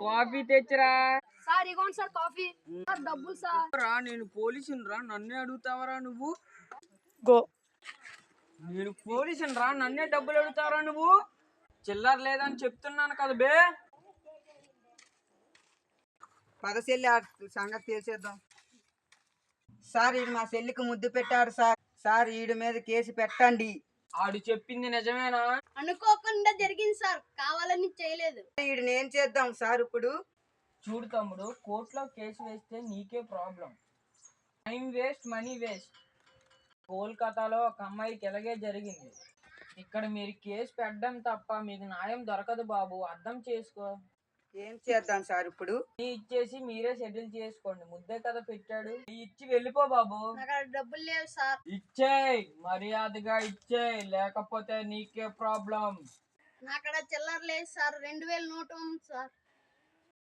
Coffee తెచ్చిరా. Sir ఇగోండి sir coffee. డబ్బులు sir. రా నేను పోలీసుని రా, నన్నే అడుగుతావరా నువ్వు? గో. నేను పోలీసుని రా, నన్నే డబ్బులు అడుగుతావరా నువ్వు? చిల్లర లేదని చెప్తున్నాను కదా బే. పదసెల్లి సంగతి తెలిసేద్దాం. సార్ ఈడు మా సెల్లికి ముద్దు పెట్టాడు సార్. సార్ ఈడు మీద కేసు పెట్టండి. ఆడు చెప్పింది నిజమేనా? అనుకోకుండా జరిగింది సార్, కావాలని చేయలేదు. ఈడు ఏం చేద్దాం సార్ ఇప్పుడు? చూడు తమ్ముడు, కోర్టులో కేసు వేస్తే నీకే problem. Time waste, money waste. కోల్కతాలో ఒక అమ్మాయికి ఎలాగే జరిగింది. ఇక్కడ మీరు కేసు పెట్టడం తప్ప మీకు న్యాయం దొరకదు బాబు, అర్థం చేసుకో. ఏం చేద్దాం సార్ ఇప్పుడు? ఇచ్చేసి మీరే సెటిల్ చేసుకోండి. ముద్దే కదా పెట్టాడు, ఇచ్చి వెళ్ళిపో బాబు. నాకు డబ్బులు లేవు సార్. ఇచ్చేయ్, మర్యాదగా ఇచ్చేయ్, లేకపోతే నీకే ప్రాబ్లం. నాకడ చిల్లర లేదు సార్, 2000 నోటు ఉంది సార్.